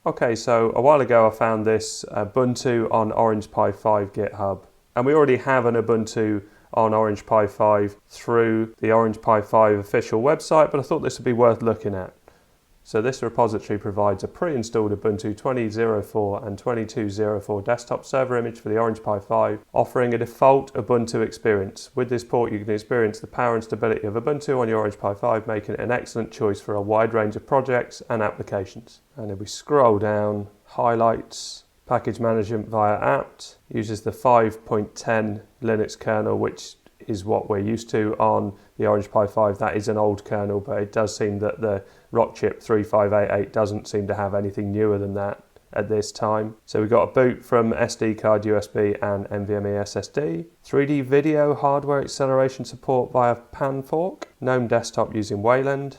Okay, so a while ago I found this Ubuntu on Orange Pi 5 GitHub, and we already have an Ubuntu on Orange Pi 5 through the Orange Pi 5 official website, but I thought this would be worth looking at. So this repository provides a pre-installed Ubuntu 20.04 and 22.04 desktop server image for the Orange Pi 5, offering a default Ubuntu experience. With this port you can experience the power and stability of Ubuntu on your Orange Pi 5, making it an excellent choice for a wide range of projects and applications. And if we scroll down, highlights, package management via apt, uses the 5.10 Linux kernel, which is what we're used to on the Orange Pi 5. That is an old kernel, but it does seem that the Rockchip 3588 doesn't seem to have anything newer than that at this time. So we've got a boot from SD card, USB and NVMe SSD. 3D video hardware acceleration support via PanFork. GNOME desktop using Wayland.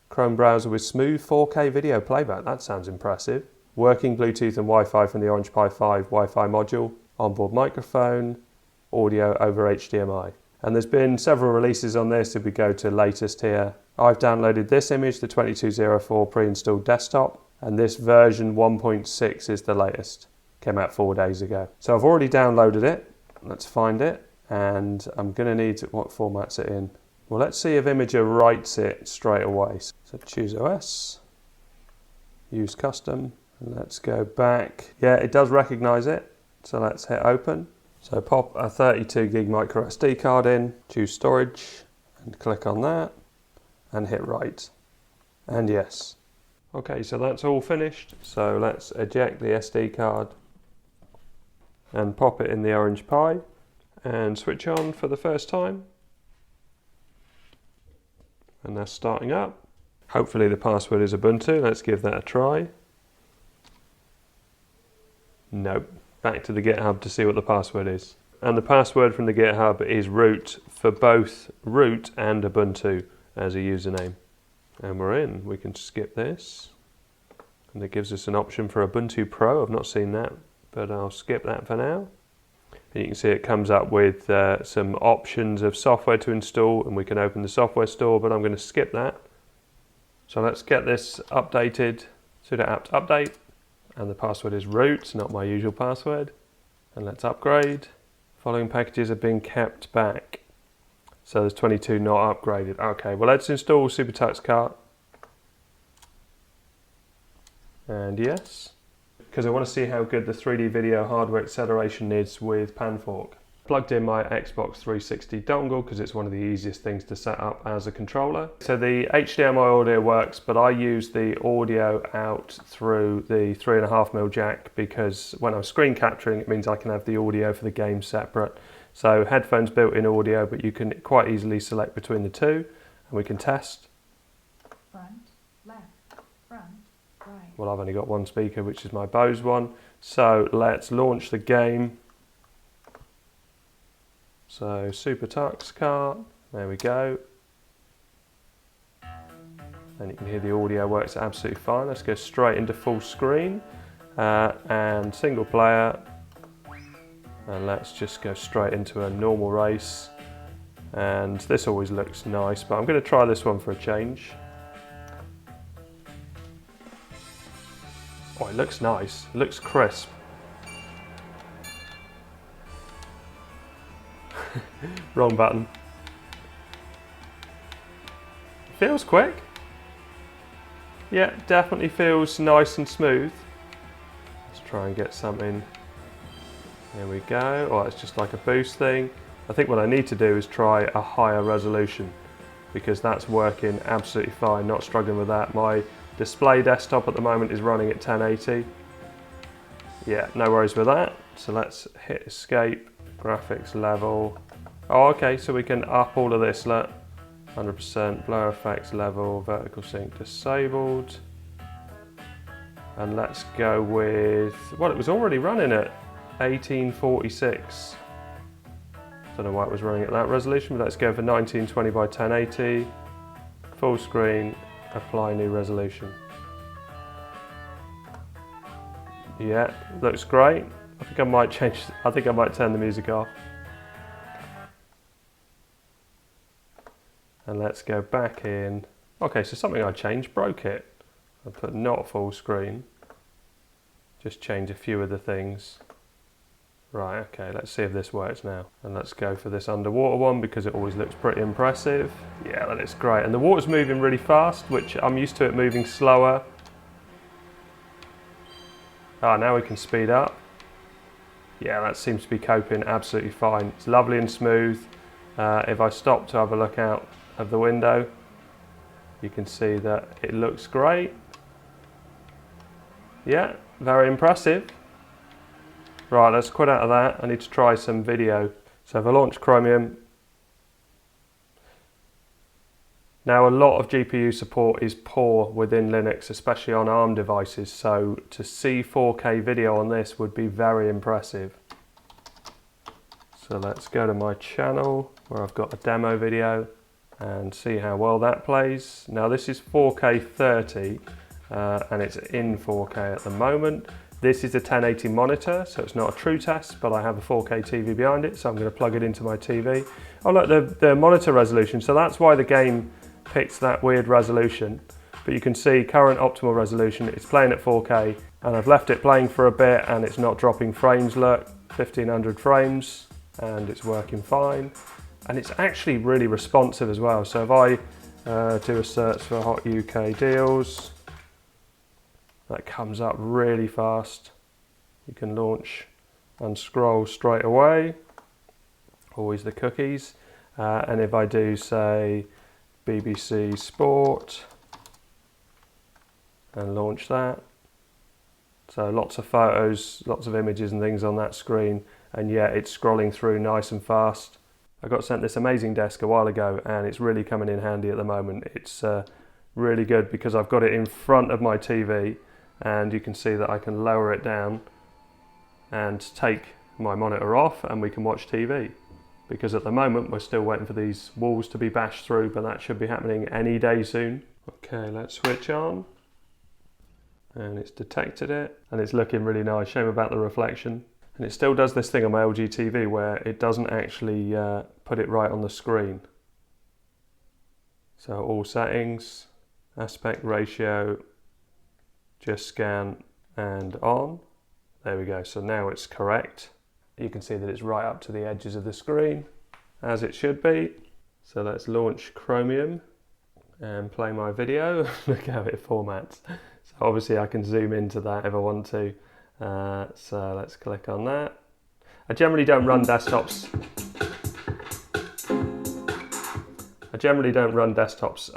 Chrome browser with smooth 4K video playback. That sounds impressive. Working Bluetooth and Wi-Fi from the Orange Pi 5 Wi-Fi module. Onboard microphone. Audio over HDMI. And there's been several releases on this. If we go to latest here, I've downloaded this image, the 22.04 pre-installed desktop, and this version 1.6 is the latest. Came out 4 days ago. So I've already downloaded it. Let's find it, and I'm going to need what format's it in. Well, let's see if Imager writes it straight away. So choose OS, use custom, and let's go back. Yeah, it does recognize it. So let's hit open. So pop a 32 gig micro SD card in, choose storage and click on that and hit write. And yes. Okay, so that's all finished. So let's eject the SD card and pop it in the Orange Pi and switch on for the first time. And that's starting up. Hopefully the password is Ubuntu. Let's give that a try. Nope. Back to the GitHub to see what the password is. And the password from the GitHub is root for both root and Ubuntu as a username. And we're in. We can skip this. And it gives us an option for Ubuntu Pro. I've not seen that, but I'll skip that for now. And you can see it comes up with some options of software to install, and we can open the software store, but I'm going to skip that. So let's get this updated. Sudo apt update. And the password is root, not my usual password. And let's upgrade. Following packages have been kept back. So there's 22 not upgraded. Okay, well let's install SuperTuxKart. And yes. Because I want to see how good the 3D video hardware acceleration is with PanFork. Plugged in my Xbox 360 dongle because it's one of the easiest things to set up as a controller. So the HDMI audio works, but I use the audio out through the 3.5mm jack because when I'm screen capturing, it means I can have the audio for the game separate. So headphones built-in audio, but you can quite easily select between the two, and we can test. Front, left, front, right. Well, I've only got one speaker, which is my Bose one. So let's launch the game. So SuperTuxKart, there we go. And you can hear the audio works absolutely fine. Let's go straight into full screen and single player. And let's just go straight into a normal race. And this always looks nice, but I'm going to try this one for a change. Oh, it looks nice. It looks crisp. Wrong button. Feels quick. Yeah, definitely feels nice and smooth. Let's try and get something. There we go. Oh, it's just like a boost thing. I think what I need to do is try a higher resolution because that's working absolutely fine. Not struggling with that. My display desktop at the moment is running at 1080. Yeah, no worries with that. So let's hit escape. Graphics level. Oh, okay, so we can up all of this, look. 100%, blur effects level, vertical sync disabled. And let's go with, well, it was already running at 1846. Don't know why it was running at that resolution, but let's go for 1920 by 1080. Full screen, apply new resolution. Yeah, looks great. I think I might turn the music off. And let's go back in. Okay, so something I changed broke it. I put not full screen. Just change a few of the things. Right, okay, let's see if this works now. And let's go for this underwater one because it always looks pretty impressive. Yeah, that is great. And the water's moving really fast, which I'm used to it moving slower. Ah, now we can speed up. Yeah, that seems to be coping absolutely fine. It's lovely and smooth. If I stop to have a look out of the window, you can see that it looks great. Yeah, very impressive. Right, let's quit out of that. I need to try some video. So if I launch Chromium, now a lot of GPU support is poor within Linux, especially on ARM devices. So to see 4K video on this would be very impressive. So let's go to my channel where I've got a demo video and see how well that plays. Now this is 4K 30 and it's in 4K at the moment. This is a 1080 monitor, so it's not a true test, but I have a 4K TV behind it, so I'm going to plug it into my TV. Oh look, the monitor resolution, so that's why the game picks that weird resolution. But you can see current optimal resolution, it's playing at 4K, and I've left it playing for a bit and it's not dropping frames, look, 1500 frames, and it's working fine. And it's actually really responsive as well, so if I do a search for hot UK deals, that comes up really fast. You can launch and scroll straight away. Always the cookies. And if I do say BBC Sport and launch that. So lots of photos, lots of images and things on that screen. And yeah, it's scrolling through nice and fast. I got sent this amazing desk a while ago and it's really coming in handy at the moment. It's really good because I've got it in front of my TV. And you can see that I can lower it down and take my monitor off and we can watch TV. Because at the moment we're still waiting for these walls to be bashed through, but that should be happening any day soon. Okay, let's switch on. And it's detected it and it's looking really nice. Shame about the reflection. And it still does this thing on my LG TV where it doesn't actually put it right on the screen. So all settings, aspect ratio, just scan and on. There we go, so now it's correct. You can see that it's right up to the edges of the screen, as it should be. So let's launch Chromium and play my video. Look how it formats. So obviously I can zoom into that if I want to. So let's click on that. I generally don't run desktops.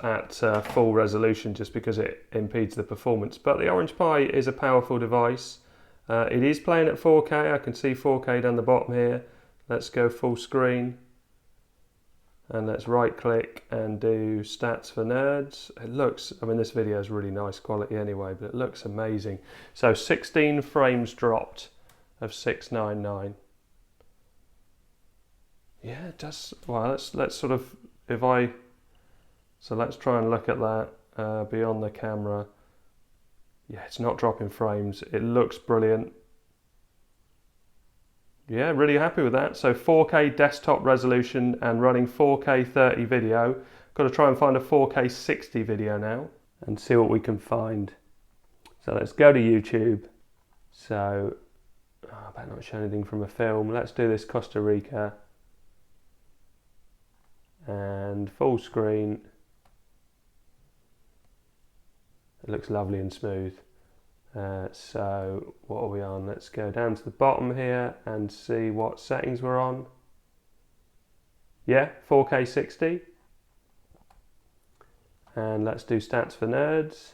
At full resolution just because it impedes the performance, but the Orange Pi is a powerful device. It is playing at 4K, I can see 4K down the bottom here. Let's go full screen and let's right click and do stats for nerds. It looks, I mean this video is really nice quality anyway, but it looks amazing. So 16 frames dropped of 699. Yeah, it does. Well, let's sort of, so let's try and look at that beyond the camera. Yeah, it's not dropping frames. It looks brilliant. Yeah, really happy with that. So 4K desktop resolution and running 4K 30 video. Got to try and find a 4K 60 video now and see what we can find. So let's go to YouTube. So, I better not show anything from a film. Let's do this Costa Rica. And full screen. It looks lovely and smooth. So what are we on? Let's go down to the bottom here and see what settings we're on. Yeah, 4K 60. And let's do stats for nerds.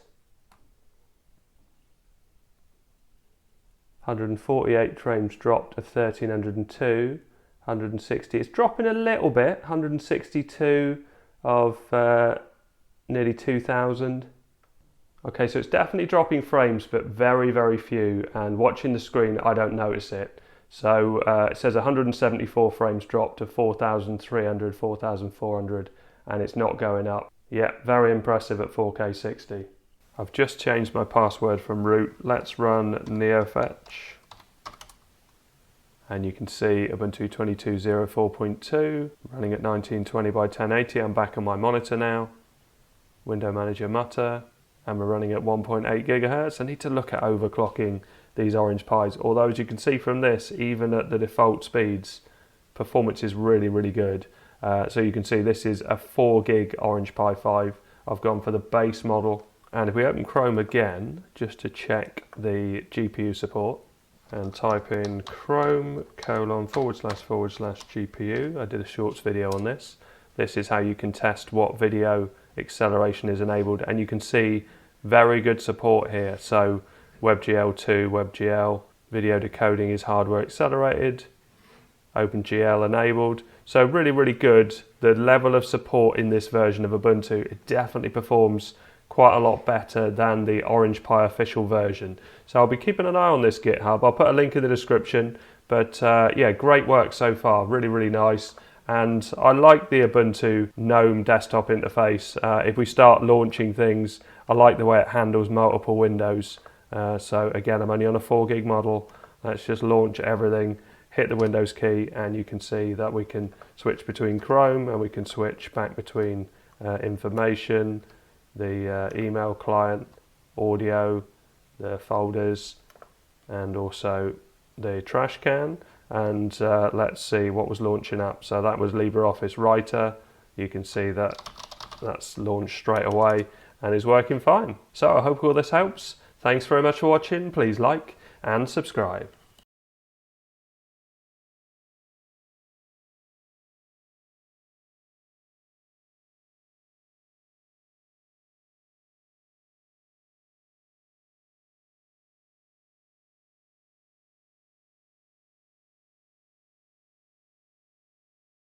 148 frames dropped of 1302. 160. It's dropping a little bit. 162 of nearly 2000. Okay, so it's definitely dropping frames, but very, very few. And watching the screen, I don't notice it. So it says 174 frames dropped to 4,300, 4,400, and it's not going up. Yeah, very impressive at 4K 60. I've just changed my password from root. Let's run NeoFetch. And you can see Ubuntu 22.04.2 running at 1920 by 1080. I'm back on my monitor now. Window Manager Mutter. And we're running at 1.8 gigahertz. I need to look at overclocking these Orange Pis. Although, as you can see from this, even at the default speeds, performance is really, really good. So you can see this is a 4 gig Orange Pi 5. I've gone for the base model. And if we open Chrome again, just to check the GPU support, and type in Chrome://GPU. I did a shorts video on this. This is how you can test what video acceleration is enabled, and you can see very good support here. So WebGL2, WebGL, video decoding is hardware accelerated, OpenGL enabled. So really, really good. The level of support in this version of Ubuntu, it definitely performs quite a lot better than the Orange Pi official version. So I'll be keeping an eye on this GitHub. I'll put a link in the description. But yeah, great work so far. Really, really nice. And I like the Ubuntu GNOME desktop interface. If we start launching things, I like the way it handles multiple windows. So again, I'm only on a 4 gig model. Let's just launch everything, hit the Windows key, and you can see that we can switch between Chrome, and we can switch back between information, the email client, audio, the folders, and also the trash can. And let's see what was launching up. So that was LibreOffice Writer. You can see that that's launched straight away and is working fine. So I hope all this helps. Thanks very much for watching. Please like and subscribe.